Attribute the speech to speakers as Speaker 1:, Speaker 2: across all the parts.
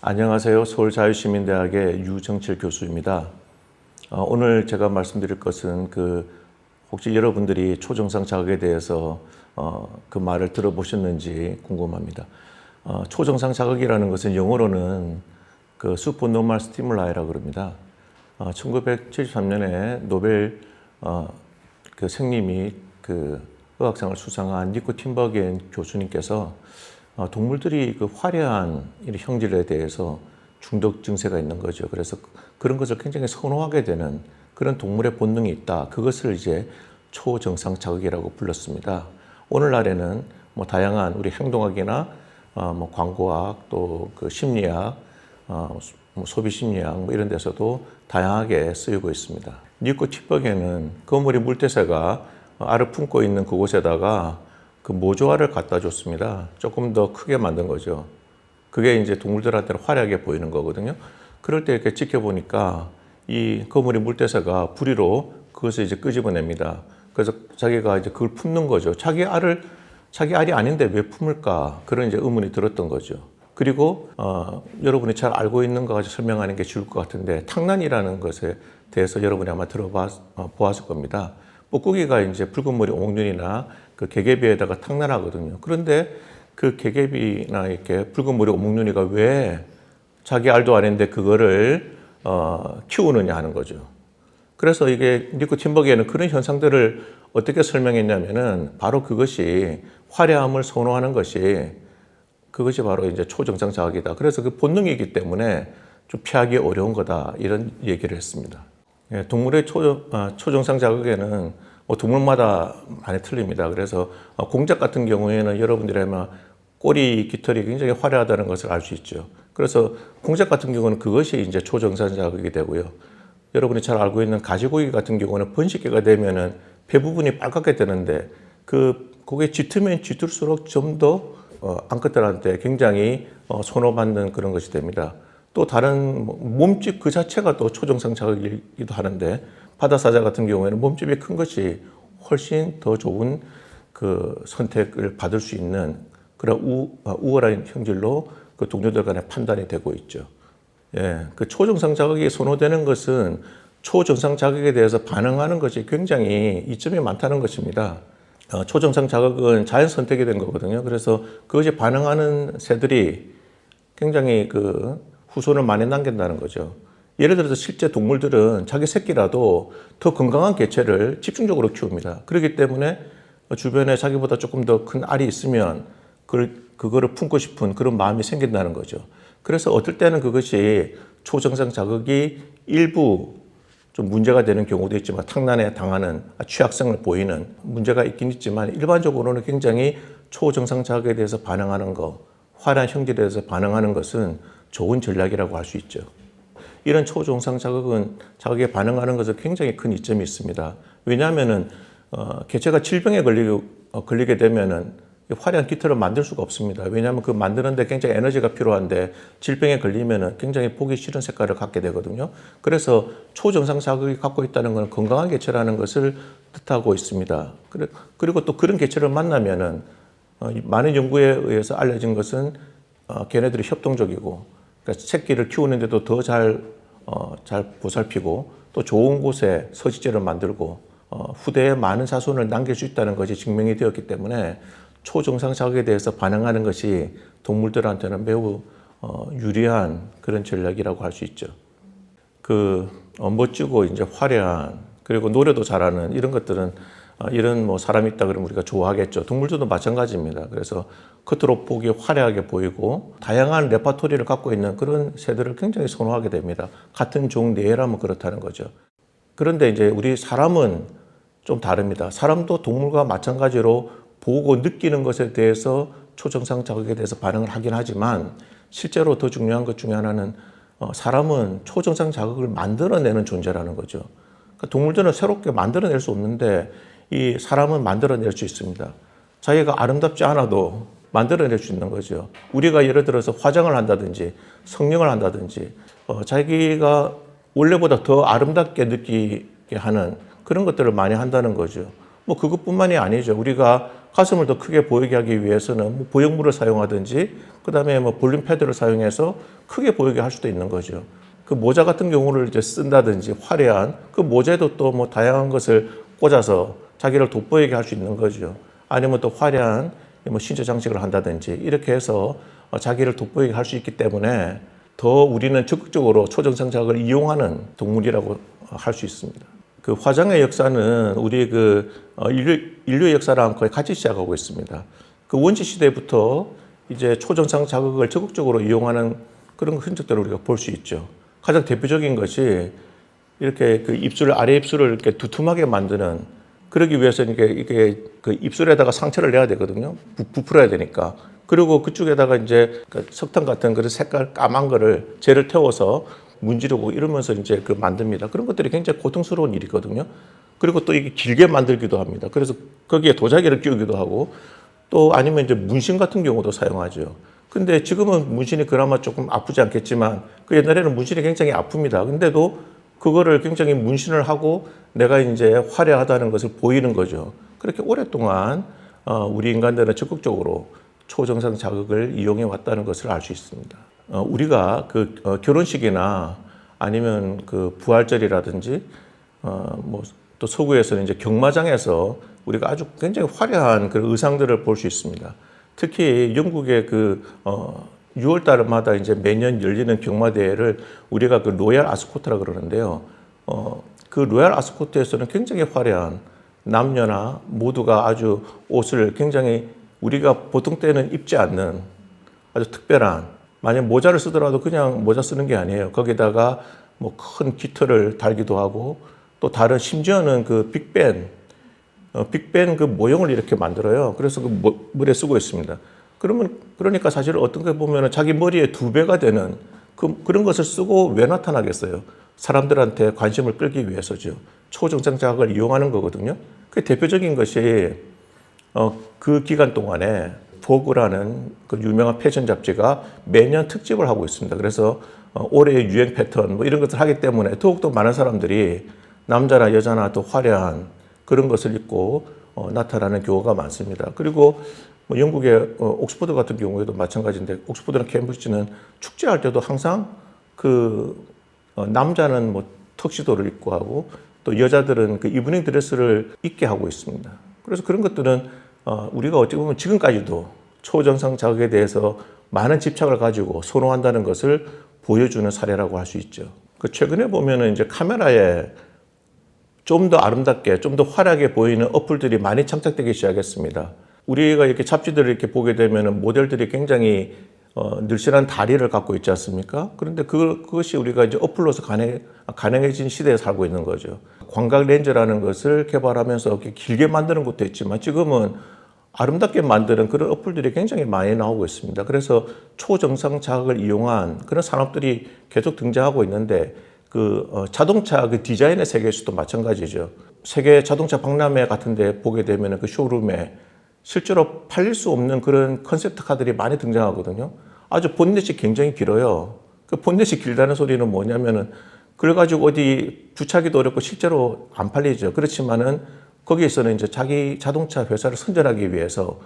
Speaker 1: 안녕하세요. 서울자유시민대학의 유정칠 교수입니다. 오늘 제가 말씀드릴 것은 혹시 여러분들이 초정상 자극에 대해서 그 말을 들어보셨는지 궁금합니다. 초정상 자극이라는 것은 영어로는 슈퍼노멀 스티뮬라이라고 그럽니다. 1973년에 노벨 생님이 의학상을 수상한 니코 팀버겐 교수님께서 동물들이 화려한 형질에 대해서 중독 증세가 있는 거죠. 그래서 그런 것을 굉장히 선호하게 되는 그런 동물의 본능이 있다. 그것을 이제 초정상 자극이라고 불렀습니다. 오늘날에는 다양한 우리 행동학이나 광고학 또 심리학, 소비 심리학 이런 데서도 다양하게 쓰이고 있습니다. 니코 팀버겐은 거물이 물대새가 알을 품고 있는 그곳에다가 모조알을 갖다 줬습니다. 조금 더 크게 만든 거죠. 그게 이제 동물들한테는 화려하게 보이는 거거든요. 그럴 때 이렇게 지켜보니까 이 거물이 물대새가 부리로 그것을 이제 끄집어냅니다. 그래서 자기가 이제 그걸 품는 거죠. 자기 알이 아닌데 왜 품을까? 그런 이제 의문이 들었던 거죠. 그리고 여러분이 잘 알고 있는 거 가지고 설명하는 게 좋을 것 같은데, 탕란이라는 것에 대해서 여러분이 아마 보았을 겁니다. 뻐꾸기가 이제 붉은 머리 옥눈이나 개개비에다가 탕란하거든요. 그런데 그 개개비나 이렇게 붉은 머리 옥눈이가 왜 자기 알도 아닌데 그거를 키우느냐 하는 거죠. 그래서 이게 니코 팀버겐은 그런 현상들을 어떻게 설명했냐면은 바로 그것이 화려함을 선호하는 그것이 바로 이제 초정상 자극이다. 그래서 그 본능이기 때문에 좀 피하기 어려운 거다. 이런 얘기를 했습니다. 동물의 초정상 자극에는 동물마다 많이 틀립니다. 그래서 공작 같은 경우에는 여러분들이 아마 꼬리 깃털이 굉장히 화려하다는 것을 알 수 있죠. 그래서 공작 같은 경우는 그것이 이제 초정상 자극이 되고요. 여러분이 잘 알고 있는 가지고기 같은 경우는 번식기가 되면은 배 부분이 빨갛게 되는데 그게 짙으면 짙을수록 좀 더 암컷들한테 굉장히 선호받는 그런 것이 됩니다. 또 다른 몸집 그 자체가 또 초정상 자극이기도 하는데, 바다사자 같은 경우에는 몸집이 큰 것이 훨씬 더 좋은 선택을 받을 수 있는 그런 우월한 형질로 동료들 간에 판단이 되고 있죠. 초정상 자극이 선호되는 것은 초정상 자극에 대해서 반응하는 것이 굉장히 이점이 많다는 것입니다. 초정상 자극은 자연 선택이 된 거거든요. 그래서 그것이 반응하는 새들이 굉장히 후손을 많이 남긴다는 거죠. 예를 들어서 실제 동물들은 자기 새끼라도 더 건강한 개체를 집중적으로 키웁니다. 그렇기 때문에 주변에 자기보다 조금 더 큰 알이 있으면 그거를 품고 싶은 그런 마음이 생긴다는 거죠. 그래서 어떨 때는 그것이 초정상 자극이 일부 좀 문제가 되는 경우도 있지만, 탕란에 당하는 취약성을 보이는 문제가 있긴 있지만, 일반적으로는 굉장히 초정상 자극에 대해서 반응하는 것, 화려한 형질에 대해서 반응하는 것은 좋은 전략이라고 할 수 있죠. 이런 초정상 자극에 반응하는 것은 굉장히 큰 이점이 있습니다. 왜냐하면은 개체가 질병에 걸리게 되면은 화려한 깃털을 만들 수가 없습니다. 왜냐하면 그 만드는데 굉장히 에너지가 필요한데 질병에 걸리면은 굉장히 보기 싫은 색깔을 갖게 되거든요. 그래서 초정상 자극이 갖고 있다는 것은 건강한 개체라는 것을 뜻하고 있습니다. 그리고 또 그런 개체를 만나면은 많은 연구에 의해서 알려진 것은 걔네들이 협동적이고, 그러니까 새끼를 키우는데도 더 잘 보살피고, 또 좋은 곳에 서식지를 만들고 후대에 많은 자손을 남길 수 있다는 것이 증명이 되었기 때문에 초정상 자극에 대해서 반응하는 것이 동물들한테는 매우 유리한 그런 전략이라고 할 수 있죠. 멋지고 이제 화려한, 그리고 노래도 잘하는 이런 것들은 이런 사람이 있다 그러면 우리가 좋아하겠죠. 동물들도 마찬가지입니다. 그래서 겉으로 보기 화려하게 보이고 다양한 레파토리를 갖고 있는 그런 새들을 굉장히 선호하게 됩니다. 같은 종 내라면 그렇다는 거죠. 그런데 이제 우리 사람은 좀 다릅니다. 사람도 동물과 마찬가지로 보고 느끼는 것에 대해서 초정상 자극에 대해서 반응을 하긴 하지만, 실제로 더 중요한 것 중에 하나는 사람은 초정상 자극을 만들어내는 존재라는 거죠. 그러니까 동물들은 새롭게 만들어낼 수 없는데 이 사람은 만들어낼 수 있습니다. 자기가 아름답지 않아도 만들어낼 수 있는 거죠. 우리가 예를 들어서 화장을 한다든지 성형을 한다든지 자기가 원래보다 더 아름답게 느끼게 하는 그런 것들을 많이 한다는 거죠. 그것뿐만이 아니죠. 우리가 가슴을 더 크게 보이게 하기 위해서는 뭐 보형물을 사용하든지 그다음에 뭐 볼륨 패드를 사용해서 크게 보이게 할 수도 있는 거죠. 그 모자 같은 경우를 이제 쓴다든지 화려한 그 모자에도 또 뭐 다양한 것을 꽂아서 자기를 돋보이게 할 수 있는 거죠. 아니면 또 화려한 뭐 신체 장식을 한다든지 이렇게 해서 자기를 돋보이게 할 수 있기 때문에 더 우리는 적극적으로 초정상 자극을 이용하는 동물이라고 할 수 있습니다. 그 화장의 역사는 우리 인류의 역사랑 거의 같이 시작하고 있습니다. 그 원시 시대부터 이제 초정상 자극을 적극적으로 이용하는 그런 흔적들을 우리가 볼 수 있죠. 가장 대표적인 것이 이렇게 그 아래 입술을 이렇게 두툼하게 만드는 그러기 위해서는 이게 그 입술에다가 상처를 내야 되거든요. 부풀어야 되니까. 그리고 그쪽에다가 이제 석탄 같은 그런 색깔 까만 거를 젤을 태워서 문지르고 이러면서 이제 만듭니다. 그런 것들이 굉장히 고통스러운 일이거든요. 그리고 또 이게 길게 만들기도 합니다. 그래서 거기에 도자기를 끼우기도 하고 또 아니면 이제 문신 같은 경우도 사용하죠. 근데 지금은 문신이 그나마 조금 아프지 않겠지만 그 옛날에는 문신이 굉장히 아픕니다. 근데도 그거를 굉장히 문신을 하고 내가 이제 화려하다는 것을 보이는 거죠. 그렇게 오랫동안 우리 인간들은 적극적으로 초정상 자극을 이용해 왔다는 것을 알 수 있습니다. 우리가 결혼식이나 아니면 부활절이라든지 뭐 또 서구에서는 이제 경마장에서 우리가 아주 굉장히 화려한 그런 의상들을 볼 수 있습니다. 특히 영국의 6월 달마다 이제 매년 열리는 경마대회를 우리가 로얄 아스코트라 그러는데요. 그 로얄 아스코트에서는 굉장히 화려한 남녀나 모두가 아주 옷을 굉장히 우리가 보통 때는 입지 않는 아주 특별한 만약 모자를 쓰더라도 그냥 모자 쓰는 게 아니에요. 거기다가 뭐 큰 깃털을 달기도 하고 또 다른 심지어는 빅벤 그 모형을 이렇게 만들어요. 그래서 머리에 쓰고 있습니다. 그러니까 사실 어떤 게 보면은 자기 머리에 2배가 되는 그런 것을 쓰고 왜 나타나겠어요? 사람들한테 관심을 끌기 위해서죠. 초정상 자극을 이용하는 거거든요. 그 대표적인 것이 그 기간 동안에 보그라는 그 유명한 패션 잡지가 매년 특집을 하고 있습니다. 그래서 올해의 유행 패턴 뭐 이런 것을 하기 때문에 더욱더 많은 사람들이 남자나 여자나 또 화려한 그런 것을 입고 나타나는 경우가 많습니다. 그리고 뭐 영국의 옥스퍼드 같은 경우에도 마찬가지인데 옥스퍼드나 캠브리지는 축제할 때도 항상 남자는 뭐 턱시도를 입고 하고 또 여자들은 이브닝 드레스를 입게 하고 있습니다. 그래서 그런 것들은 우리가 어찌 보면 지금까지도 초정상 자극에 대해서 많은 집착을 가지고 선호한다는 것을 보여주는 사례라고 할 수 있죠. 최근에 보면은 이제 카메라에 좀 더 아름답게, 좀 더 화려하게 보이는 어플들이 많이 장착되기 시작했습니다. 우리가 이렇게 잡지들을 이렇게 보게 되면은 모델들이 굉장히 늘씬한 다리를 갖고 있지 않습니까? 그런데 그것이 우리가 이제 어플로서 가능해진 시대에 살고 있는 거죠. 광각 렌즈라는 것을 개발하면서 이렇게 길게 만드는 것도 있지만 지금은 아름답게 만드는 그런 어플들이 굉장히 많이 나오고 있습니다. 그래서 초정상 자극을 이용한 그런 산업들이 계속 등장하고 있는데 자동차 디자인의 세계에서도 마찬가지죠. 세계 자동차 박람회 같은 데 보게 되면 그 쇼룸에 실제로 팔릴 수 없는 그런 컨셉트 카들이 많이 등장하거든요. 아주 본넷이 굉장히 길어요. 그 본넷이 길다는 소리는 뭐냐면은 그걸 가지고 어디 주차하기도 어렵고 실제로 안 팔리죠. 그렇지만은 거기에서는 이제 자기 자동차 회사를 선전하기 위해서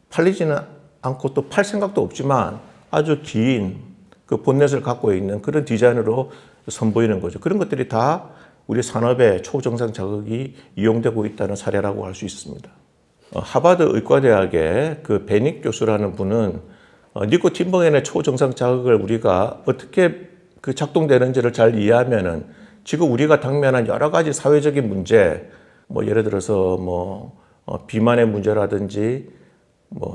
Speaker 1: 팔리지는 않고 또 팔 생각도 없지만 아주 긴 그 본넷을 갖고 있는 그런 디자인으로 선보이는 거죠. 그런 것들이 다 우리 산업의 초정상 자극이 이용되고 있다는 사례라고 할 수 있습니다. 하버드 의과대학의 베닉 교수라는 분은 니코틴봉의 초정상 자극을 우리가 어떻게 작동되는지를 잘 이해하면은 지금 우리가 당면한 여러 가지 사회적인 문제, 뭐 예를 들어서 비만의 문제라든지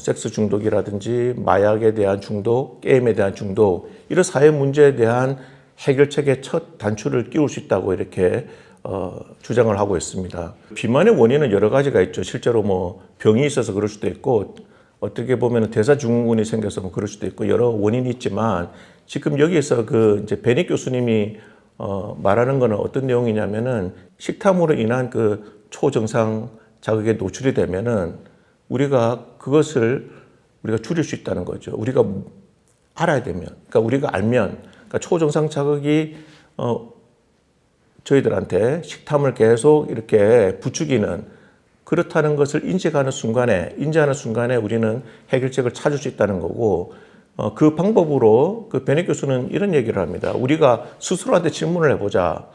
Speaker 1: 섹스 중독이라든지 마약에 대한 중독, 게임에 대한 중독 이런 사회 문제에 대한 해결책의 첫 단추를 끼울 수 있다고 이렇게 주장을 하고 있습니다. 비만의 원인은 여러 가지가 있죠. 실제로 병이 있어서 그럴 수도 있고 어떻게 보면 대사증후군이 생겨서 그럴 수도 있고 여러 원인이 있지만 지금 여기에서 이제 베닉 교수님이 말하는 거는 어떤 내용이냐면은 식탐으로 인한 초정상 자극에 노출이 되면은 그것을 우리가 줄일 수 있다는 거죠. 우리가 알아야 되면, 그러니까 우리가 알면, 초정상 자극이 저희들한테 식탐을 계속 이렇게 부추기는 그렇다는 것을 인지하는 순간에 우리는 해결책을 찾을 수 있다는 거고, 그 방법으로 그 베넷 교수는 이런 얘기를 합니다. 우리가 스스로한테 질문을 해보자.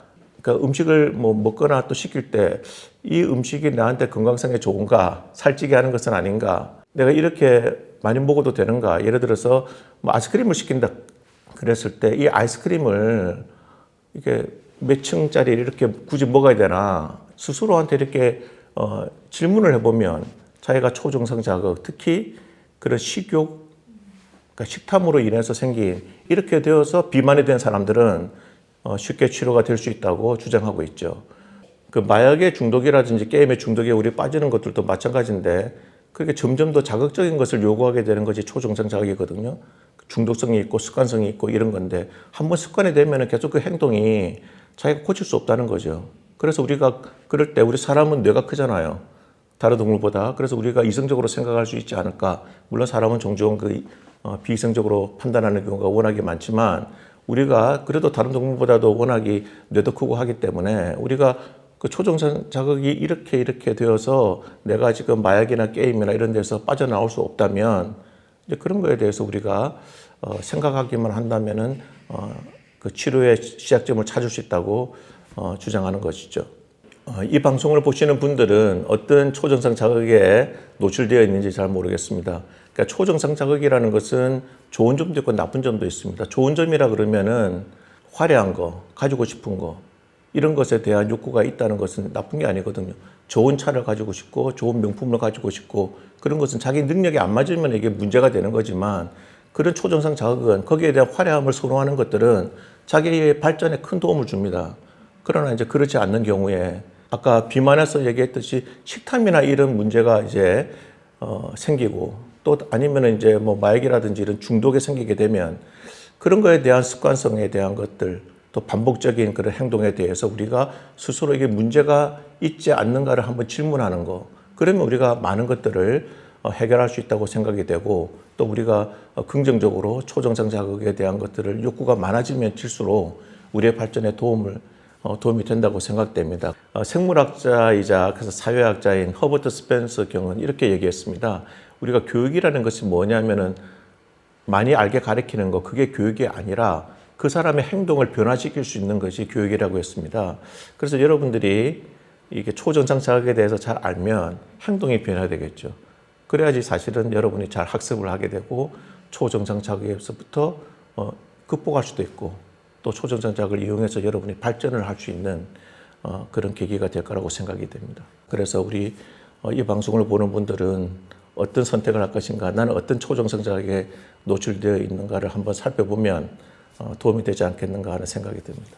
Speaker 1: 그러니까 음식을 뭐 먹거나 또 시킬 때 이 음식이 나한테 건강상에 좋은가, 살찌게 하는 것은 아닌가, 내가 이렇게 많이 먹어도 되는가. 예를 들어서 뭐 아이스크림을 시킨다 그랬을 때 이 아이스크림을 이게 몇 층짜리 이렇게 굳이 먹어야 되나, 스스로한테 이렇게 질문을 해보면 자기가 초정상 자극, 특히 그런 식욕, 그러니까 식탐으로 인해서 생긴, 이렇게 되어서 비만이 된 사람들은 쉽게 치료가 될 수 있다고 주장하고 있죠. 그 마약의 중독이라든지 게임의 중독에 우리 빠지는 것들도 마찬가지인데, 그렇게 점점 더 자극적인 것을 요구하게 되는 것이 초정상 자극이거든요. 중독성이 있고 습관성이 있고 이런 건데, 한번 습관이 되면 계속 그 행동이 자기가 고칠 수 없다는 거죠. 그래서 우리가 그럴 때, 우리 사람은 뇌가 크잖아요, 다른 동물보다. 그래서 우리가 이성적으로 생각할 수 있지 않을까. 물론 사람은 종종 비이성적으로 판단하는 경우가 워낙에 많지만, 우리가 그래도 다른 동물보다도 워낙에 뇌도 크고 하기 때문에 우리가 그 초정상 자극이 이렇게 되어서 내가 지금 마약이나 게임이나 이런 데서 빠져나올 수 없다면, 이제 그런 거에 대해서 우리가 생각하기만 한다면은 그 치료의 시작점을 찾을 수 있다고 주장하는 것이죠. 이 방송을 보시는 분들은 어떤 초정상 자극에 노출되어 있는지 잘 모르겠습니다. 그러니까 초정상 자극이라는 것은 좋은 점도 있고 나쁜 점도 있습니다. 좋은 점이라 그러면은 화려한 거, 가지고 싶은 거, 이런 것에 대한 욕구가 있다는 것은 나쁜 게 아니거든요. 좋은 차를 가지고 싶고 좋은 명품을 가지고 싶고, 그런 것은 자기 능력이 안 맞으면 이게 문제가 되는 거지만, 그런 초정상 자극은, 거기에 대한 화려함을 선호하는 것들은 자기의 발전에 큰 도움을 줍니다. 그러나 이제 그렇지 않는 경우에, 아까 비만에서 얘기했듯이 식탐이나 이런 문제가 이제 생기고, 또 아니면 이제 뭐 마약이라든지 이런 중독에 생기게 되면, 그런 거에 대한 습관성에 대한 것들, 또 반복적인 그런 행동에 대해서 우리가 스스로 이게 문제가 있지 않는가를 한번 질문하는 거. 그러면 우리가 많은 것들을 해결할 수 있다고 생각이 되고, 또 우리가 긍정적으로 초정상 자극에 대한 것들을 욕구가 많아지면 질수록 우리의 발전에 도움이 된다고 생각됩니다. 생물학자이자 그래서 사회학자인 허버트 스펜서 경은 이렇게 얘기했습니다. 우리가 교육이라는 것이 뭐냐면은 많이 알게 가르치는 거, 그게 교육이 아니라 그 사람의 행동을 변화시킬 수 있는 것이 교육이라고 했습니다. 그래서 여러분들이 이게 초정상 자극에 대해서 잘 알면 행동이 변화되겠죠. 그래야지 사실은 여러분이 잘 학습을 하게 되고, 초정상 자극에서부터 극복할 수도 있고, 또 초정상 자극을 이용해서 여러분이 발전을 할 수 있는 그런 계기가 될 거라고 생각이 됩니다. 그래서 우리 이 방송을 보는 분들은 어떤 선택을 할 것인가, 나는 어떤 초정상 자극에 노출되어 있는가를 한번 살펴보면 도움이 되지 않겠는가 하는 생각이 듭니다.